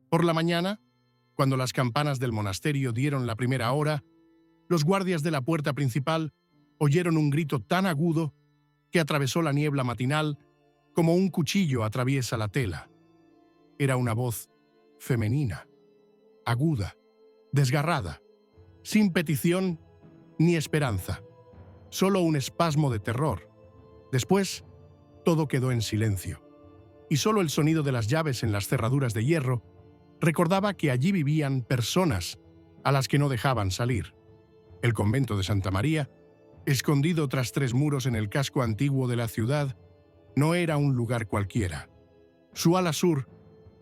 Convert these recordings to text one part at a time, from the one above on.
Por la mañana, cuando las campanas del monasterio dieron la primera hora, los guardias de la puerta principal oyeron un grito tan agudo que atravesó la niebla matinal como un cuchillo atraviesa la tela. Era una voz femenina, aguda, desgarrada, sin petición ni esperanza, solo un espasmo de terror. Después, todo quedó en silencio, y solo el sonido de las llaves en las cerraduras de hierro recordaba que allí vivían personas a las que no dejaban salir. El convento de Santa María, escondido tras 3 muros en el casco antiguo de la ciudad, no era un lugar cualquiera. Su ala sur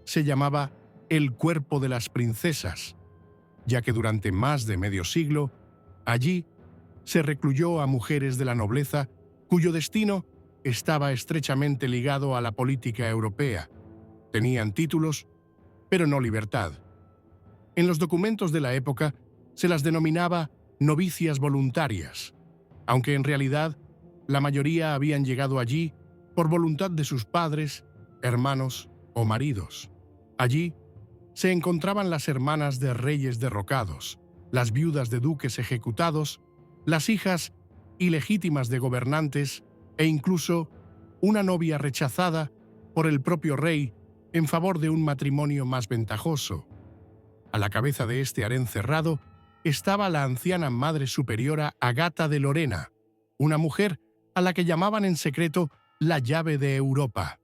se llamaba el Cuerpo de las Princesas, ya que durante más de medio siglo, allí se recluyó a mujeres de la nobleza cuyo destino estaba estrechamente ligado a la política europea. Tenían títulos, pero no libertad. En los documentos de la época se las denominaba novicias voluntarias, aunque en realidad la mayoría habían llegado allí por voluntad de sus padres, hermanos o maridos. Allí se encontraban las hermanas de reyes derrocados, las viudas de duques ejecutados, las hijas ilegítimas de gobernantes e incluso una novia rechazada por el propio rey en favor de un matrimonio más ventajoso. A la cabeza de este harén cerrado estaba la anciana madre superiora Agata de Lorena, una mujer a la que llamaban en secreto la llave de Europa.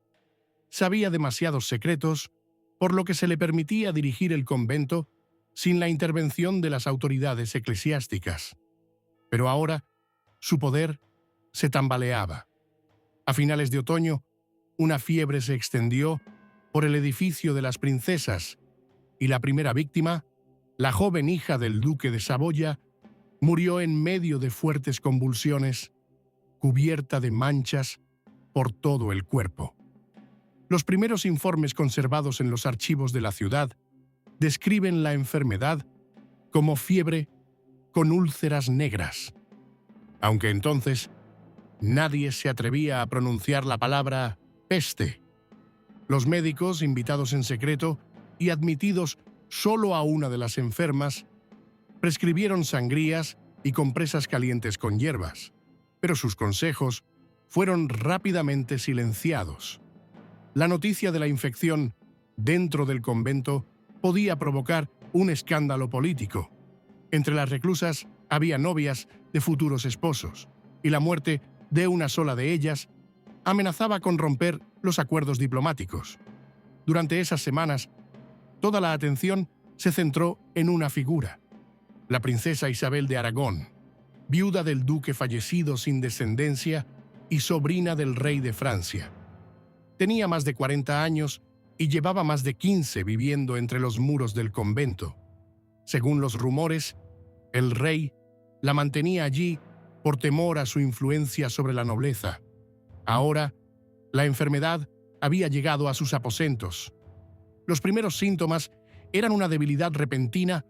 Sabía demasiados secretos, por lo que se le permitía dirigir el convento sin la intervención de las autoridades eclesiásticas. Pero ahora su poder se tambaleaba. A finales de otoño, una fiebre se extendió por el edificio de las princesas y la primera víctima, la joven hija del duque de Saboya, murió en medio de fuertes convulsiones, cubierta de manchas por todo el cuerpo. Los primeros informes conservados en los archivos de la ciudad describen la enfermedad como fiebre con úlceras negras, aunque entonces nadie se atrevía a pronunciar la palabra peste. Los médicos, invitados en secreto y admitidos solo a una de las enfermas, prescribieron sangrías y compresas calientes con hierbas, pero sus consejos fueron rápidamente silenciados. La noticia de la infección dentro del convento podía provocar un escándalo político. Entre las reclusas había novias de futuros esposos, y la muerte de una sola de ellas amenazaba con romper los acuerdos diplomáticos. Durante esas semanas, toda la atención se centró en una figura, la princesa Isabel de Aragón, viuda del duque fallecido sin descendencia y sobrina del rey de Francia. Tenía más de 40 años y llevaba más de 15 viviendo entre los muros del convento. Según los rumores, el rey la mantenía allí por temor a su influencia sobre la nobleza. Ahora, la enfermedad había llegado a sus aposentos. Los primeros síntomas eran una debilidad repentina,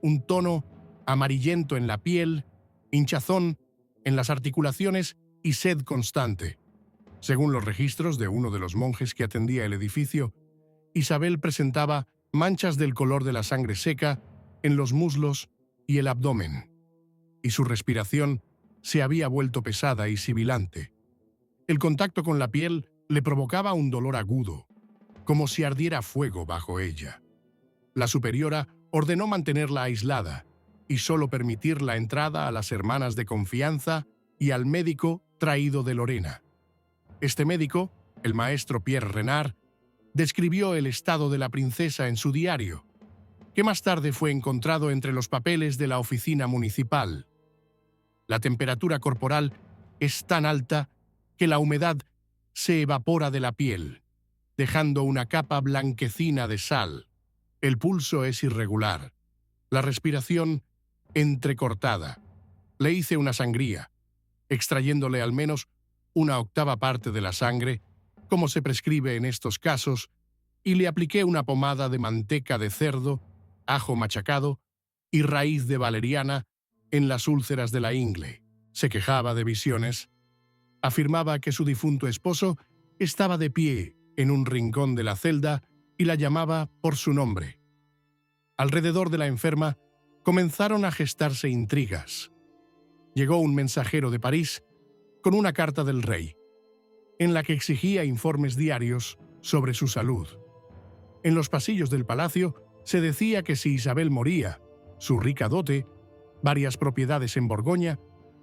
un tono amarillento en la piel, hinchazón en las articulaciones y sed constante. Según los registros de uno de los monjes que atendía el edificio, Isabel presentaba manchas del color de la sangre seca en los muslos y el abdomen, y su respiración se había vuelto pesada y sibilante. El contacto con la piel le provocaba un dolor agudo, como si ardiera fuego bajo ella. La superiora ordenó mantenerla aislada y solo permitir la entrada a las hermanas de confianza y al médico traído de Lorena. Este médico, el maestro Pierre Renard, describió el estado de la princesa en su diario, que más tarde fue encontrado entre los papeles de la oficina municipal. La temperatura corporal es tan alta que la humedad se evapora de la piel, dejando una capa blanquecina de sal. El pulso es irregular, la respiración entrecortada. Le hice una sangría, extrayéndole al menos una octava parte de la sangre, como se prescribe en estos casos, y le apliqué una pomada de manteca de cerdo, ajo machacado y raíz de valeriana en las úlceras de la ingle. Se quejaba de visiones. Afirmaba que su difunto esposo estaba de pie en un rincón de la celda y la llamaba por su nombre. Alrededor de la enferma comenzaron a gestarse intrigas. Llegó un mensajero de París con una carta del rey, en la que exigía informes diarios sobre su salud. En los pasillos del palacio se decía que si Isabel moría, su rica dote, varias propiedades en Borgoña,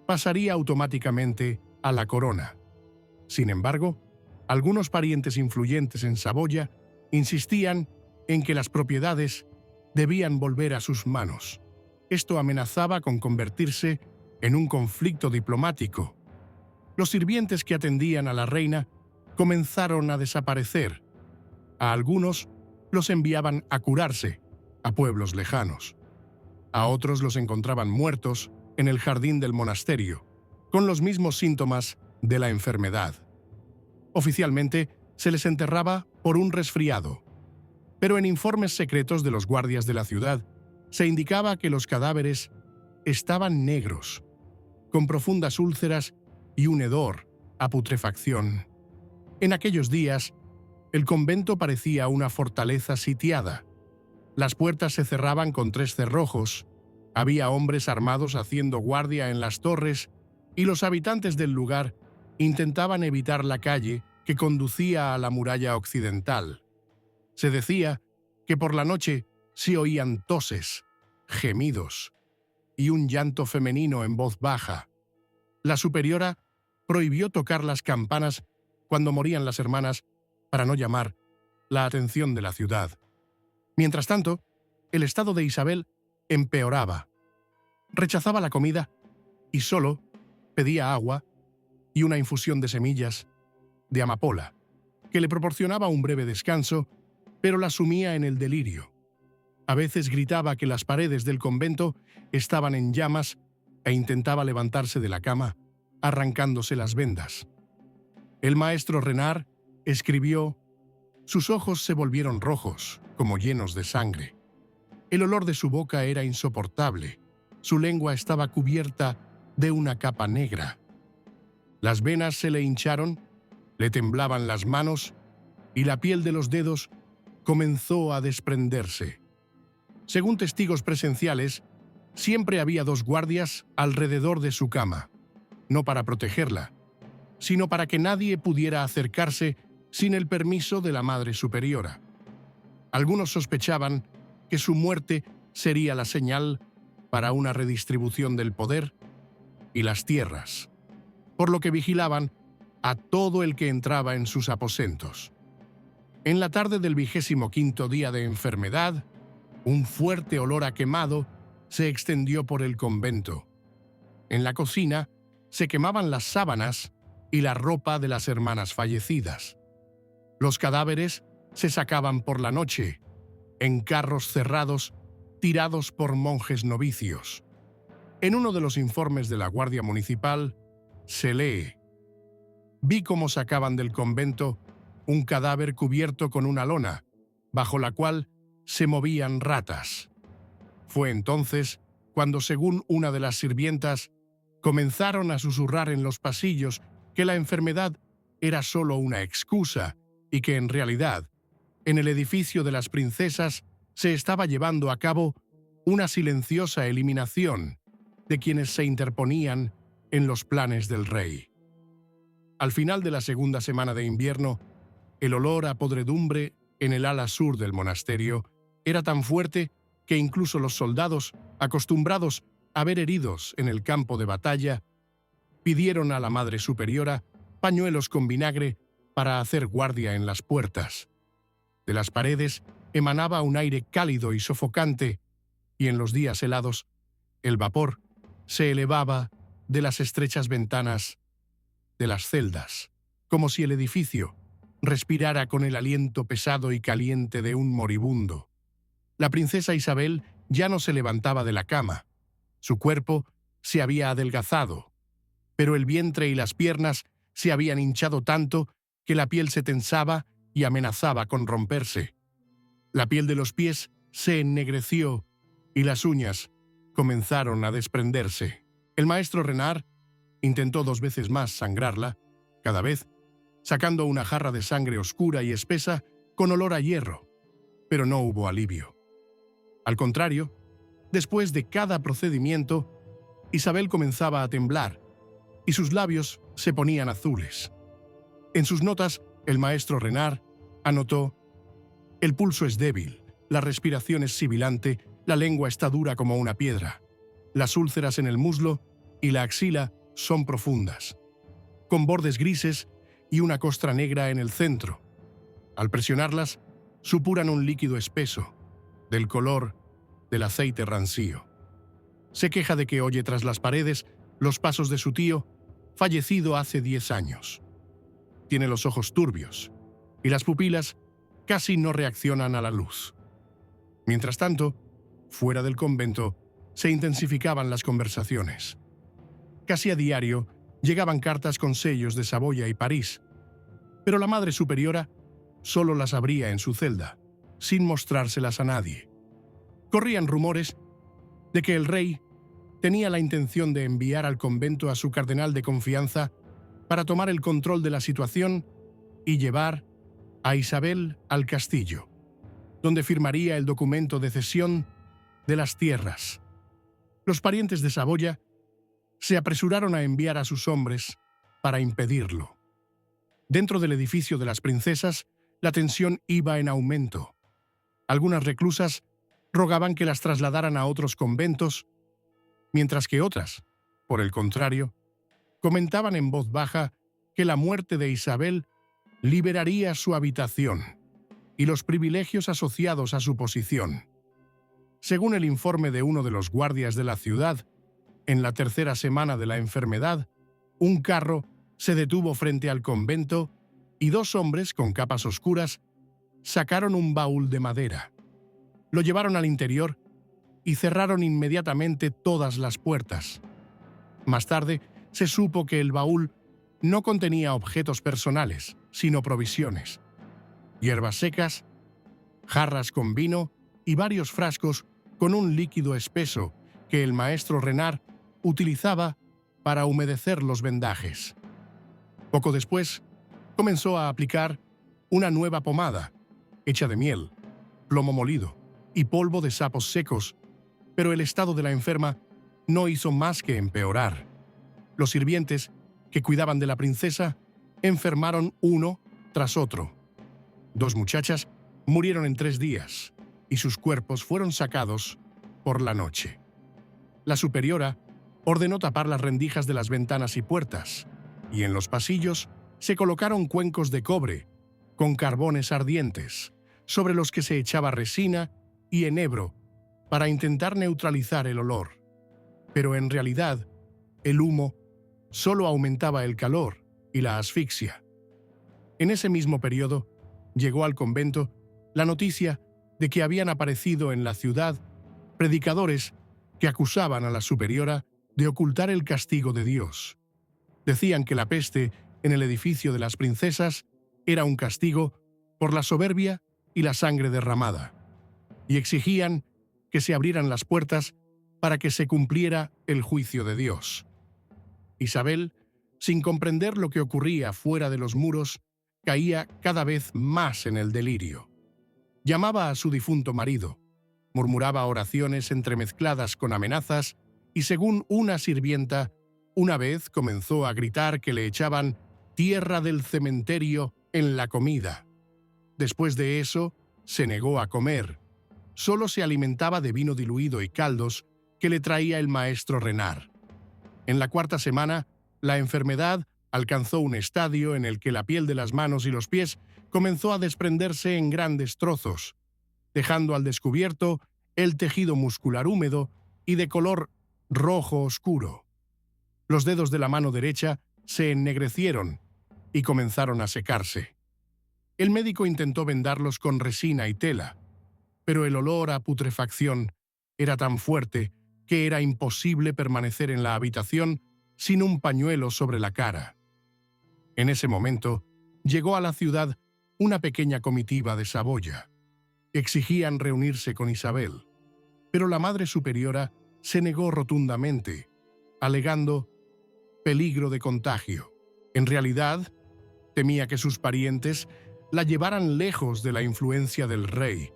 pasaría automáticamente a la corona. Sin embargo, algunos parientes influyentes en Saboya insistían en que las propiedades debían volver a sus manos. Esto amenazaba con convertirse en un conflicto diplomático. Los sirvientes que atendían a la reina comenzaron a desaparecer. A algunos los enviaban a curarse a pueblos lejanos. A otros los encontraban muertos en el jardín del monasterio, con los mismos síntomas de la enfermedad. Oficialmente se les enterraba por un resfriado, pero en informes secretos de los guardias de la ciudad se indicaba que los cadáveres estaban negros, con profundas úlceras y un hedor a putrefacción. En aquellos días, el convento parecía una fortaleza sitiada. Las puertas se cerraban con 3 cerrojos, había hombres armados haciendo guardia en las torres y los habitantes del lugar intentaban evitar la calle que conducía a la muralla occidental. Se decía que por la noche se oían toses, gemidos y un llanto femenino en voz baja. La superiora prohibió tocar las campanas cuando morían las hermanas para no llamar la atención de la ciudad. Mientras tanto, el estado de Isabel empeoraba. Rechazaba la comida y solo pedía agua y una infusión de semillas de amapola, que le proporcionaba un breve descanso, pero la sumía en el delirio. A veces gritaba que las paredes del convento estaban en llamas e intentaba levantarse de la cama, arrancándose las vendas. El maestro Renard escribió: sus ojos se volvieron rojos, como llenos de sangre. El olor de su boca era insoportable. Su lengua estaba cubierta de una capa negra. Las venas se le hincharon, le temblaban las manos y la piel de los dedos comenzó a desprenderse. Según testigos presenciales, siempre había 2 guardias alrededor de su cama, no para protegerla, sino para que nadie pudiera acercarse sin el permiso de la Madre Superiora. Algunos sospechaban que su muerte sería la señal para una redistribución del poder y las tierras, por lo que vigilaban a todo el que entraba en sus aposentos. En la tarde del 25º día de enfermedad, un fuerte olor a quemado se extendió por el convento. En la cocina se quemaban las sábanas y la ropa de las hermanas fallecidas. Los cadáveres se sacaban por la noche, en carros cerrados tirados por monjes novicios. En uno de los informes de la Guardia Municipal se lee: vi cómo sacaban del convento un cadáver cubierto con una lona, bajo la cual se movían ratas. Fue entonces cuando, según una de las sirvientas, comenzaron a susurrar en los pasillos que la enfermedad era solo una excusa y que, en realidad, en el edificio de las princesas se estaba llevando a cabo una silenciosa eliminación de quienes se interponían en los planes del rey. Al final de la segunda semana de invierno, el olor a podredumbre en el ala sur del monasterio era tan fuerte que incluso los soldados, acostumbrados a ver heridos en el campo de batalla, pidieron a la Madre Superiora pañuelos con vinagre para hacer guardia en las puertas. De las paredes emanaba un aire cálido y sofocante, y en los días helados, el vapor se elevaba de las estrechas ventanas de las celdas, como si el edificio respirara con el aliento pesado y caliente de un moribundo. La princesa Isabel ya no se levantaba de la cama. Su cuerpo se había adelgazado, pero el vientre y las piernas se habían hinchado tanto que la piel se tensaba y amenazaba con romperse. La piel de los pies se ennegreció y las uñas comenzaron a desprenderse. El maestro Renard intentó 2 veces más sangrarla, cada vez sacando una jarra de sangre oscura y espesa con olor a hierro. pero no hubo alivio. Al contrario, después de cada procedimiento, Isabel comenzaba a temblar y sus labios se ponían azules. En sus notas, el maestro Renard anotó: el pulso es débil, la respiración es sibilante, la lengua está dura como una piedra, las úlceras en el muslo y la axila son profundas, con bordes grises y una costra negra en el centro. Al presionarlas, supuran un líquido espeso, del color del aceite rancío. Se queja de que oye tras las paredes los pasos de su tío, fallecido hace 10 años. Tiene los ojos turbios y las pupilas casi no reaccionan a la luz. Mientras tanto, fuera del convento, se intensificaban las conversaciones. Casi a diario llegaban cartas con sellos de Saboya y París, pero la Madre Superiora solo las abría en su celda, sin mostrárselas a nadie. Corrían rumores de que el rey tenía la intención de enviar al convento a su cardenal de confianza para tomar el control de la situación y llevar a Isabel al castillo, donde firmaría el documento de cesión de las tierras. Los parientes de Saboya se apresuraron a enviar a sus hombres para impedirlo. Dentro del edificio de las princesas, la tensión iba en aumento. Algunas reclusas rogaban que las trasladaran a otros conventos, mientras que otras, por el contrario, comentaban en voz baja que la muerte de Isabel liberaría su habitación y los privilegios asociados a su posición. Según el informe de uno de los guardias de la ciudad, en la tercera semana de la enfermedad, un carro se detuvo frente al convento y 2 hombres con capas oscuras sacaron un baúl de madera. Lo llevaron al interior y cerraron inmediatamente todas las puertas. Más tarde, se supo que el baúl no contenía objetos personales, sino provisiones: hierbas secas, jarras con vino y varios frascos con un líquido espeso que el maestro Renard utilizaba para humedecer los vendajes. Poco después, comenzó a aplicar una nueva pomada, hecha de miel, plomo molido y polvo de sapos secos, pero el estado de la enferma no hizo más que empeorar. Los sirvientes que cuidaban de la princesa enfermaron uno tras otro. 2 muchachas murieron en 3 días y sus cuerpos fueron sacados por la noche. La superiora ordenó tapar las rendijas de las ventanas y puertas, y en los pasillos se colocaron cuencos de cobre con carbones ardientes, sobre los que se echaba resina y enebro para intentar neutralizar el olor. Pero en realidad, el humo solo aumentaba el calor y la asfixia. En ese mismo periodo, llegó al convento la noticia de que habían aparecido en la ciudad predicadores que acusaban a la superiora de ocultar el castigo de Dios. Decían que la peste en el edificio de las princesas era un castigo por la soberbia y la sangre derramada, y exigían que se abrieran las puertas para que se cumpliera el juicio de Dios. Isabel, sin comprender lo que ocurría fuera de los muros, caía cada vez más en el delirio. Llamaba a su difunto marido, murmuraba oraciones entremezcladas con amenazas y, según una sirvienta, una vez comenzó a gritar que le echaban tierra del cementerio en la comida. Después de eso, se negó a comer. Solo se alimentaba de vino diluido y caldos que le traía el maestro Renard. En la 4ª semana, la enfermedad alcanzó un estadio en el que la piel de las manos y los pies comenzó a desprenderse en grandes trozos, dejando al descubierto el tejido muscular húmedo y de color rojo oscuro. Los dedos de la mano derecha se ennegrecieron y comenzaron a secarse. El médico intentó vendarlos con resina y tela, pero el olor a putrefacción era tan fuerte que era imposible permanecer en la habitación sin un pañuelo sobre la cara. En ese momento, llegó a la ciudad una pequeña comitiva de Saboya. Exigían reunirse con Isabel, pero la Madre Superiora se negó rotundamente, alegando peligro de contagio. En realidad, temía que sus parientes la llevaran lejos de la influencia del rey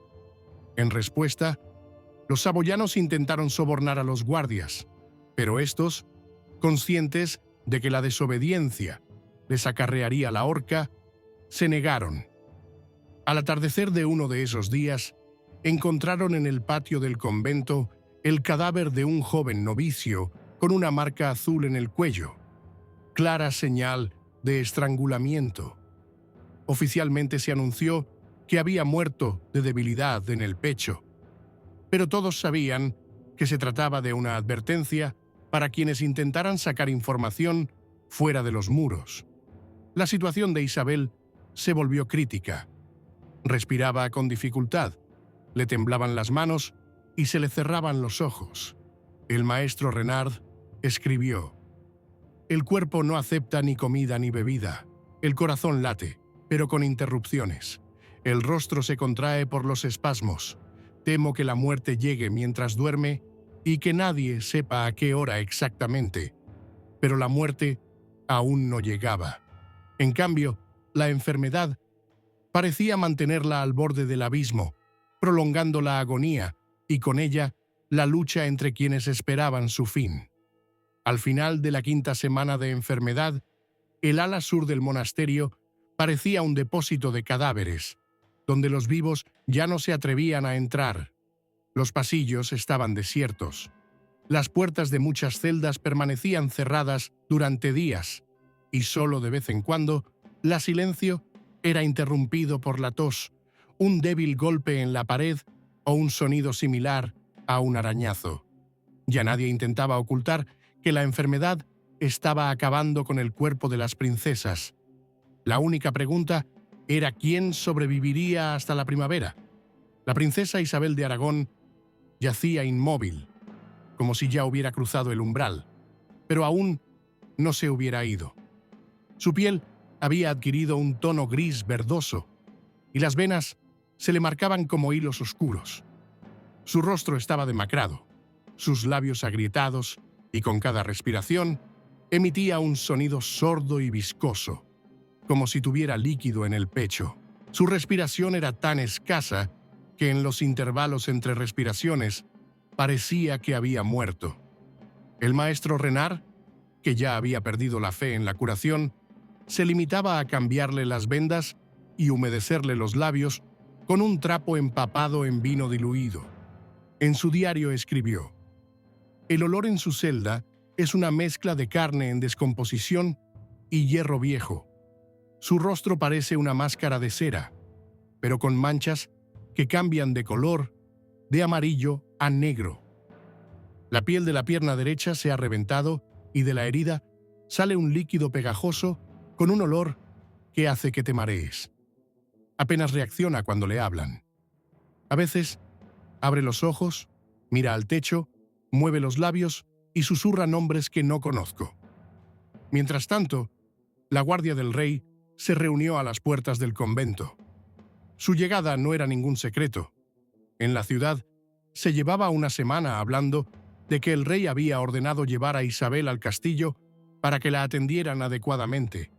En respuesta, los saboyanos intentaron sobornar a los guardias, pero estos, conscientes de que la desobediencia les acarrearía la horca, se negaron. Al atardecer de uno de esos días, encontraron en el patio del convento el cadáver de un joven novicio con una marca azul en el cuello, clara señal de estrangulamiento. Oficialmente se anunció que había muerto de debilidad en el pecho, pero todos sabían que se trataba de una advertencia para quienes intentaran sacar información fuera de los muros. La situación de Isabel se volvió crítica. Respiraba con dificultad, le temblaban las manos y se le cerraban los ojos. El maestro Renard escribió: «El cuerpo no acepta ni comida ni bebida. El corazón late, pero con interrupciones. El rostro se contrae por los espasmos. Temo que la muerte llegue mientras duerme y que nadie sepa a qué hora exactamente. Pero la muerte aún no llegaba. En cambio, la enfermedad parecía mantenerla al borde del abismo, prolongando la agonía y con ella la lucha entre quienes esperaban su fin. Al final de la 5ª semana de enfermedad, el ala sur del monasterio parecía un depósito de cadáveres, donde los vivos ya no se atrevían a entrar. Los pasillos estaban desiertos. Las puertas de muchas celdas permanecían cerradas durante días, y solo de vez en cuando, el silencio era interrumpido por la tos, un débil golpe en la pared o un sonido similar a un arañazo. Ya nadie intentaba ocultar que la enfermedad estaba acabando con el cuerpo de las princesas. La única pregunta era quién sobreviviría hasta la primavera. La princesa Isabel de Aragón yacía inmóvil, como si ya hubiera cruzado el umbral, pero aún no se hubiera ido. Su piel había adquirido un tono gris verdoso y las venas se le marcaban como hilos oscuros. Su rostro estaba demacrado, sus labios agrietados y con cada respiración emitía un sonido sordo y viscoso, como si tuviera líquido en el pecho. Su respiración era tan escasa que en los intervalos entre respiraciones parecía que había muerto. El maestro Renard, que ya había perdido la fe en la curación, se limitaba a cambiarle las vendas y humedecerle los labios con un trapo empapado en vino diluido. En su diario escribió: «El olor en su celda es una mezcla de carne en descomposición y hierro viejo. Su rostro parece una máscara de cera, pero con manchas que cambian de color, de amarillo a negro. La piel de la pierna derecha se ha reventado y de la herida sale un líquido pegajoso con un olor que hace que te marees. Apenas reacciona cuando le hablan. A veces abre los ojos, mira al techo, mueve los labios y susurra nombres que no conozco». Mientras tanto, la guardia del rey se reunió a las puertas del convento. Su llegada no era ningún secreto. En la ciudad se llevaba una semana hablando de que el rey había ordenado llevar a Isabel al castillo para que la atendieran adecuadamente.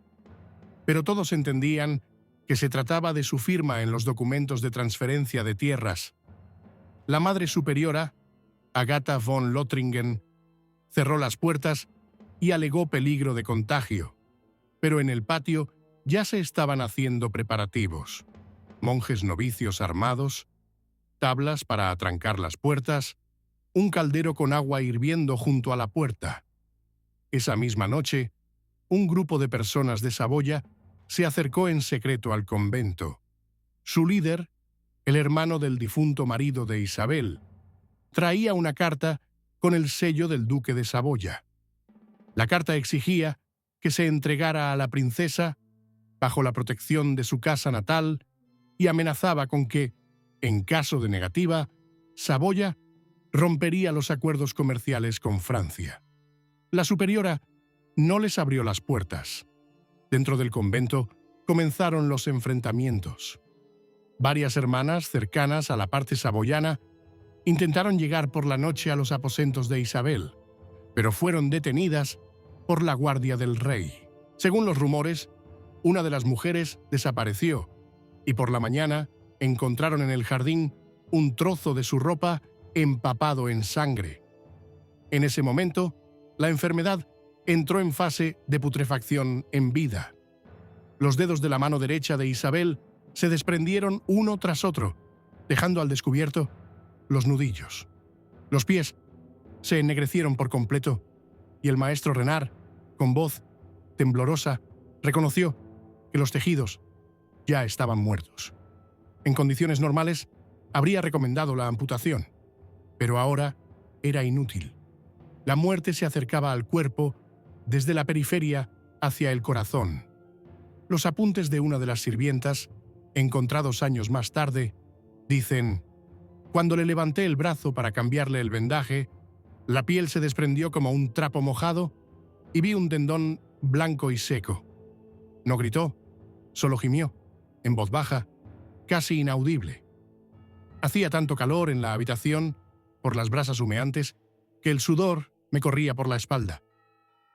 Pero todos entendían que se trataba de su firma en los documentos de transferencia de tierras. La madre superiora, Agatha von Lothringen, cerró las puertas y alegó peligro de contagio, pero en el patio ya se estaban haciendo preparativos. Monjes novicios armados, tablas para atrancar las puertas, un caldero con agua hirviendo junto a la puerta. Esa misma noche, un grupo de personas de Saboya se acercó en secreto al convento. Su líder, el hermano del difunto marido de Isabel, traía una carta con el sello del duque de Saboya. La carta exigía que se entregara a la princesa bajo la protección de su casa natal y amenazaba con que, en caso de negativa, Saboya rompería los acuerdos comerciales con Francia. La superiora no les abrió las puertas. Dentro del convento comenzaron los enfrentamientos. Varias hermanas cercanas a la parte saboyana intentaron llegar por la noche a los aposentos de Isabel, pero fueron detenidas por la guardia del rey. Según los rumores, una de las mujeres desapareció y por la mañana encontraron en el jardín un trozo de su ropa empapado en sangre. En ese momento, la enfermedad entró en fase de putrefacción en vida. Los dedos de la mano derecha de Isabel se desprendieron uno tras otro, dejando al descubierto los nudillos. Los pies se ennegrecieron por completo y el maestro Renard, con voz temblorosa, reconoció que los tejidos ya estaban muertos. En condiciones normales, habría recomendado la amputación, pero ahora era inútil. La muerte se acercaba al cuerpo desde la periferia hacia el corazón. Los apuntes de una de las sirvientas, encontrados años más tarde, dicen: «Cuando le levanté el brazo para cambiarle el vendaje, la piel se desprendió como un trapo mojado y vi un tendón blanco y seco. No gritó, solo gimió, en voz baja, casi inaudible. Hacía tanto calor en la habitación, por las brasas humeantes, que el sudor me corría por la espalda.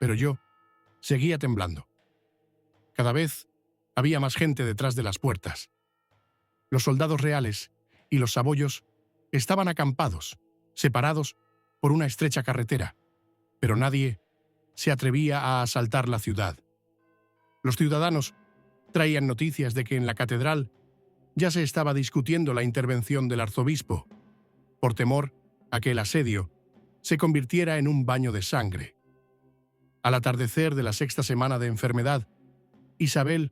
Pero yo seguía temblando. Cada vez había más gente detrás de las puertas. Los soldados reales y los saboyos estaban acampados, separados por una estrecha carretera, pero nadie se atrevía a asaltar la ciudad. Los ciudadanos traían noticias de que en la catedral ya se estaba discutiendo la intervención del arzobispo, por temor a que el asedio se convirtiera en un baño de sangre. Al atardecer de la sexta semana de enfermedad, Isabel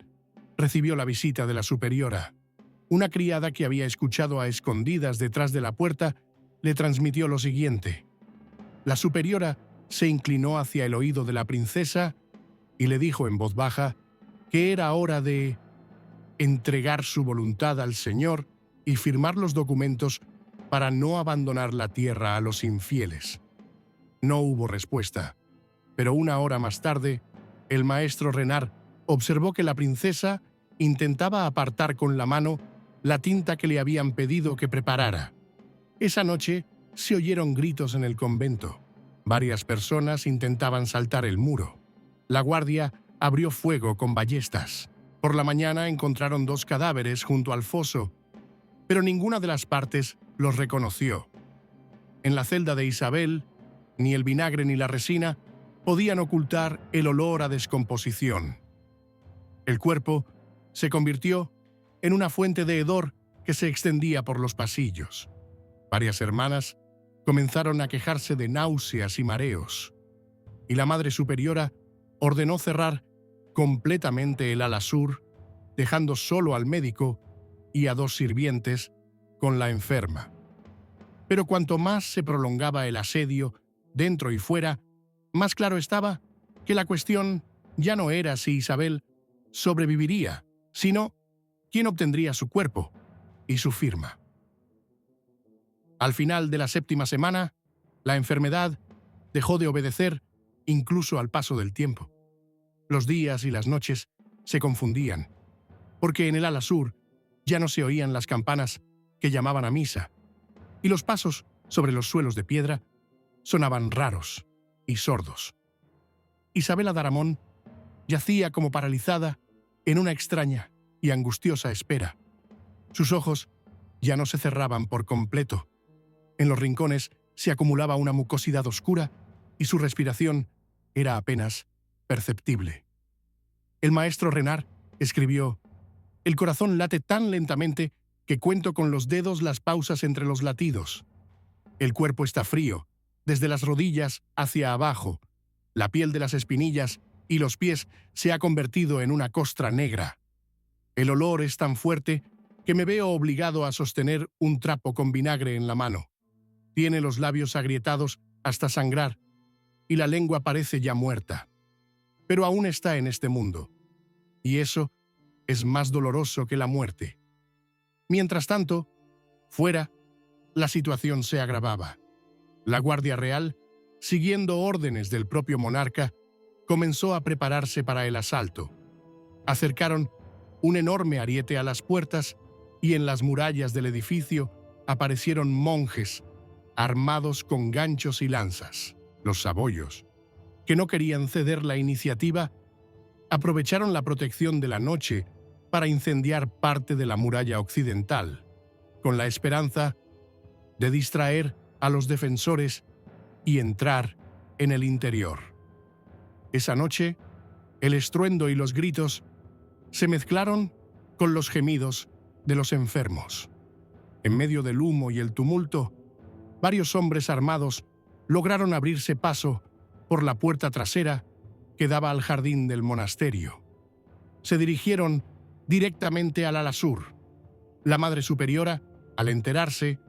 recibió la visita de la superiora. Una criada que había escuchado a escondidas detrás de la puerta le transmitió lo siguiente. La superiora se inclinó hacia el oído de la princesa y le dijo en voz baja que era hora de entregar su voluntad al Señor y firmar los documentos para no abandonar la tierra a los infieles. No hubo respuesta, pero una hora más tarde, el maestro Renard observó que la princesa intentaba apartar con la mano la tinta que le habían pedido que preparara. Esa noche se oyeron gritos en el convento. Varias personas intentaban saltar el muro. La guardia abrió fuego con ballestas. Por la mañana encontraron 2 cadáveres junto al foso, pero ninguna de las partes los reconoció. En la celda de Isabel, ni el vinagre ni la resina podían ocultar el olor a descomposición. El cuerpo se convirtió en una fuente de hedor que se extendía por los pasillos. Varias hermanas comenzaron a quejarse de náuseas y mareos, y la Madre Superiora ordenó cerrar completamente el ala sur, dejando solo al médico y a 2 sirvientes con la enferma. Pero cuanto más se prolongaba el asedio, dentro y fuera, más claro estaba que la cuestión ya no era si Isabel sobreviviría, sino quién obtendría su cuerpo y su firma. Al final de la 7ª semana, la enfermedad dejó de obedecer incluso al paso del tiempo. Los días y las noches se confundían, porque en el ala sur ya no se oían las campanas que llamaban a misa, y los pasos sobre los suelos de piedra sonaban raros y sordos. Isabela d'Aramón yacía como paralizada en una extraña y angustiosa espera. Sus ojos ya no se cerraban por completo. En los rincones se acumulaba una mucosidad oscura y su respiración era apenas perceptible. El maestro Renard escribió: «El corazón late tan lentamente que cuento con los dedos las pausas entre los latidos. El cuerpo está frío, desde las rodillas hacia abajo. La piel de las espinillas y los pies se ha convertido en una costra negra. El olor es tan fuerte que me veo obligado a sostener un trapo con vinagre en la mano. Tiene los labios agrietados hasta sangrar y la lengua parece ya muerta. Pero aún está en este mundo, y eso es más doloroso que la muerte». Mientras tanto, fuera, la situación se agravaba. La Guardia Real, siguiendo órdenes del propio monarca, comenzó a prepararse para el asalto. Acercaron un enorme ariete a las puertas y en las murallas del edificio aparecieron monjes armados con ganchos y lanzas. Los saboyos, que no querían ceder la iniciativa, aprovecharon la protección de la noche para incendiar parte de la muralla occidental, con la esperanza de distraer a los defensores y entrar en el interior. Esa noche, el estruendo y los gritos se mezclaron con los gemidos de los enfermos. En medio del humo y el tumulto, varios hombres armados lograron abrirse paso por la puerta trasera que daba al jardín del monasterio. Se dirigieron directamente al ala sur. La Madre Superiora, al enterarse,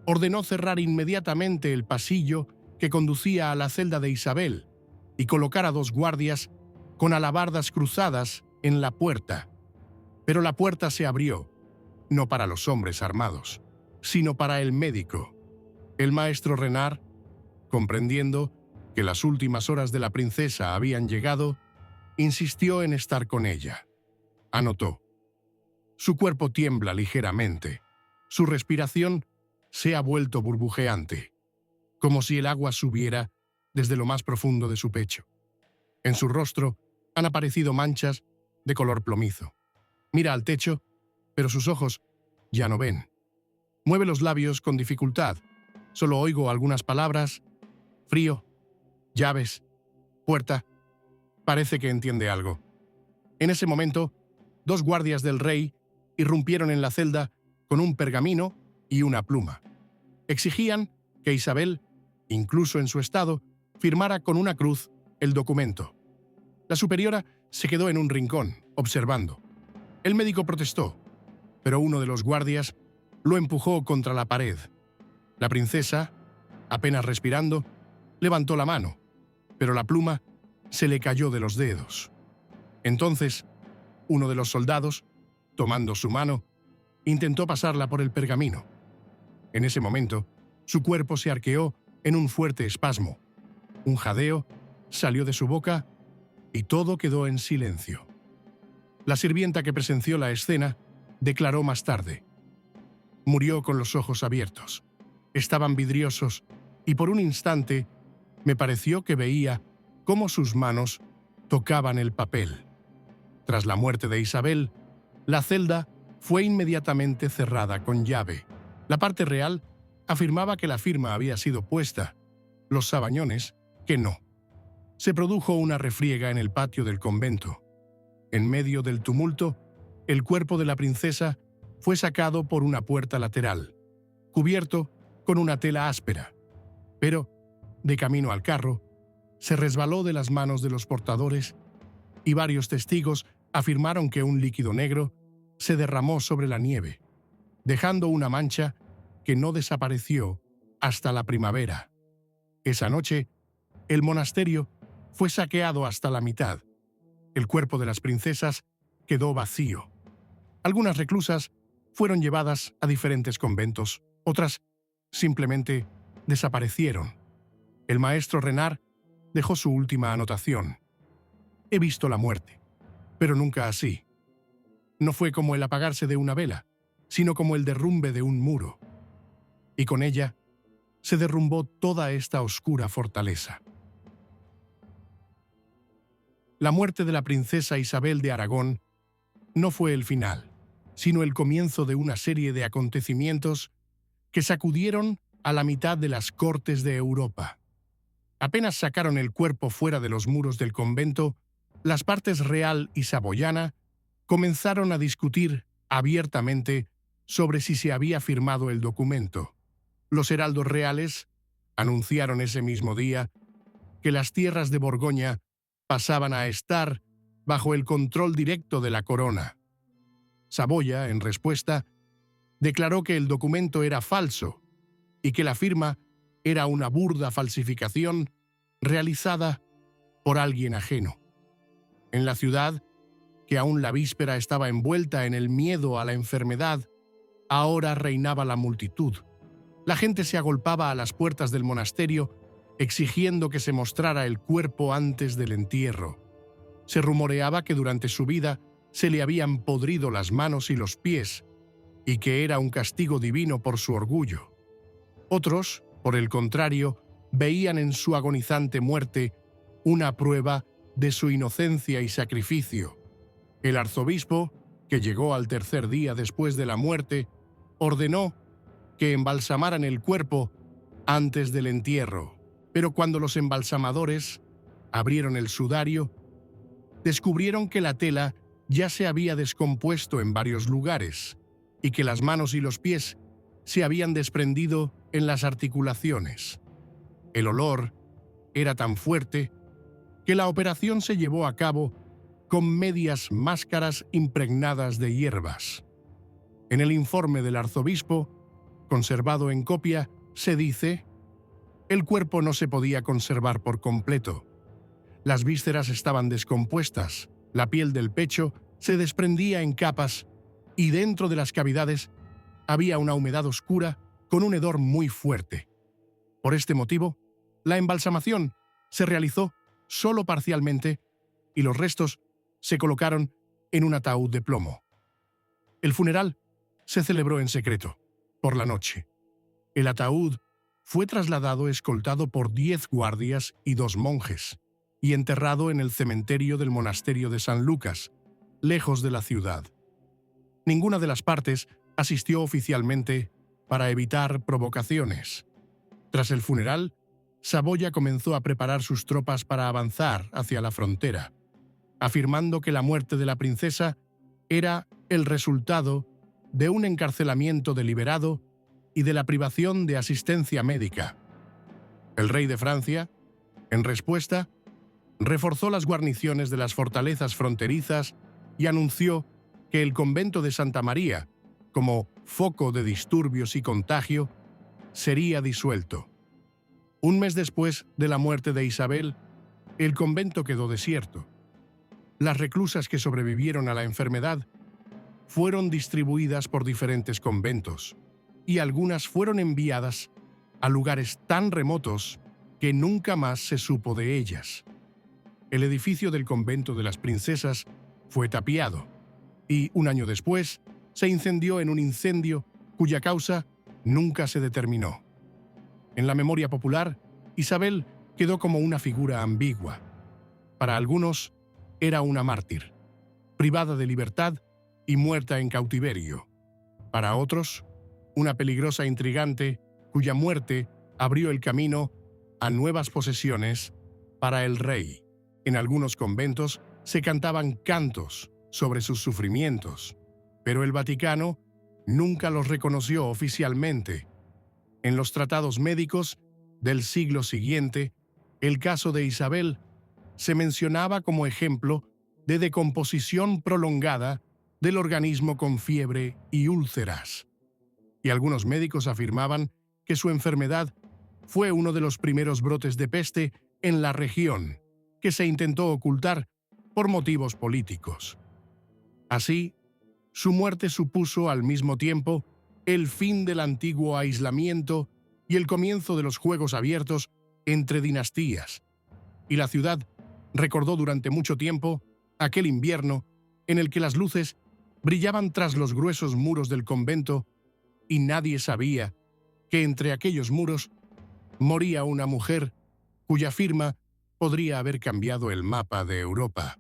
ordenó cerrar inmediatamente el pasillo que conducía a la celda de Isabel y colocar a 2 guardias con alabardas cruzadas en la puerta. Pero la puerta se abrió, no para los hombres armados, sino para el médico. El maestro Renard, comprendiendo que las últimas horas de la princesa habían llegado, insistió en estar con ella. Anotó: su cuerpo tiembla ligeramente, su respiración se ha vuelto burbujeante, como si el agua subiera desde lo más profundo de su pecho. En su rostro han aparecido manchas de color plomizo. Mira al techo, pero sus ojos ya no ven. Mueve los labios con dificultad. Solo oigo algunas palabras: frío, llaves, puerta. Parece que entiende algo. En ese momento, 2 guardias del rey irrumpieron en la celda con un pergamino y una pluma. Exigían que Isabel, incluso en su estado, firmara con una cruz el documento. La superiora se quedó en un rincón, observando. El médico protestó, pero uno de los guardias lo empujó contra la pared. La princesa, apenas respirando, levantó la mano, pero la pluma se le cayó de los dedos. Entonces, uno de los soldados, tomando su mano, intentó pasarla por el pergamino. En ese momento, su cuerpo se arqueó en un fuerte espasmo. Un jadeo salió de su boca y todo quedó en silencio. La sirvienta que presenció la escena declaró más tarde: murió con los ojos abiertos. Estaban vidriosos y por un instante me pareció que veía cómo sus manos tocaban el papel. Tras la muerte de Isabel, la celda fue inmediatamente cerrada con llave. La parte real afirmaba que la firma había sido puesta, los sabañones que no. Se produjo una refriega en el patio del convento. En medio del tumulto, el cuerpo de la princesa fue sacado por una puerta lateral, cubierto con una tela áspera, pero, de camino al carro, se resbaló de las manos de los portadores y varios testigos afirmaron que un líquido negro se derramó sobre la nieve, dejando una mancha que no desapareció hasta la primavera. Esa noche, el monasterio fue saqueado hasta la mitad. El cuerpo de las princesas quedó vacío. Algunas reclusas fueron llevadas a diferentes conventos, otras simplemente desaparecieron. El maestro Renard dejó su última anotación: he visto la muerte, pero nunca así. No fue como el apagarse de una vela, sino como el derrumbe de un muro. Y con ella se derrumbó toda esta oscura fortaleza. La muerte de la princesa Isabel de Aragón no fue el final, sino el comienzo de una serie de acontecimientos que sacudieron a la mitad de las cortes de Europa. Apenas sacaron el cuerpo fuera de los muros del convento, las partes real y saboyana comenzaron a discutir abiertamente sobre si se había firmado el documento. Los heraldos reales anunciaron ese mismo día que las tierras de Borgoña pasaban a estar bajo el control directo de la corona. Saboya, en respuesta, declaró que el documento era falso y que la firma era una burda falsificación realizada por alguien ajeno. En la ciudad, que aún la víspera estaba envuelta en el miedo a la enfermedad, ahora reinaba la multitud. La gente se agolpaba a las puertas del monasterio exigiendo que se mostrara el cuerpo antes del entierro. Se rumoreaba que durante su vida se le habían podrido las manos y los pies y que era un castigo divino por su orgullo. Otros, por el contrario, veían en su agonizante muerte una prueba de su inocencia y sacrificio. El arzobispo, que llegó al tercer día después de la muerte, ordenó que embalsamaran el cuerpo antes del entierro. Pero cuando los embalsamadores abrieron el sudario, descubrieron que la tela ya se había descompuesto en varios lugares y que las manos y los pies se habían desprendido en las articulaciones. El olor era tan fuerte que la operación se llevó a cabo con medias máscaras impregnadas de hierbas. En el informe del arzobispo, conservado en copia, se dice: el cuerpo no se podía conservar por completo. Las vísceras estaban descompuestas, la piel del pecho se desprendía en capas y dentro de las cavidades había una humedad oscura con un hedor muy fuerte. Por este motivo, la embalsamación se realizó solo parcialmente y los restos se colocaron en un ataúd de plomo. El funeral se celebró en secreto, por la noche. El ataúd fue trasladado escoltado por 10 guardias y 2 monjes, y enterrado en el cementerio del monasterio de San Lucas, lejos de la ciudad. Ninguna de las partes asistió oficialmente para evitar provocaciones. Tras el funeral, Saboya comenzó a preparar sus tropas para avanzar hacia la frontera, afirmando que la muerte de la princesa era el resultado de un encarcelamiento deliberado y de la privación de asistencia médica. El rey de Francia, en respuesta, reforzó las guarniciones de las fortalezas fronterizas y anunció que el convento de Santa María, como foco de disturbios y contagio, sería disuelto. Un mes después de la muerte de Isabel, el convento quedó desierto. Las reclusas que sobrevivieron a la enfermedad fueron distribuidas por diferentes conventos, y algunas fueron enviadas a lugares tan remotos que nunca más se supo de ellas. El edificio del convento de las princesas fue tapiado, y un año después se incendió en un incendio cuya causa nunca se determinó. En la memoria popular, Isabel quedó como una figura ambigua. Para algunos, era una mártir, privada de libertad y muerta en cautiverio. Para otros, una peligrosa intrigante cuya muerte abrió el camino a nuevas posesiones para el rey. En algunos conventos se cantaban cantos sobre sus sufrimientos, pero el Vaticano nunca los reconoció oficialmente. En los tratados médicos del siglo siguiente, el caso de Isabel se mencionaba como ejemplo de decomposición prolongada del organismo con fiebre y úlceras. Y algunos médicos afirmaban que su enfermedad fue uno de los primeros brotes de peste en la región, que se intentó ocultar por motivos políticos. Así, su muerte supuso al mismo tiempo el fin del antiguo aislamiento y el comienzo de los juegos abiertos entre dinastías, y la ciudad recordó durante mucho tiempo aquel invierno en el que las luces brillaban tras los gruesos muros del convento y nadie sabía que entre aquellos muros moría una mujer cuya firma podría haber cambiado el mapa de Europa.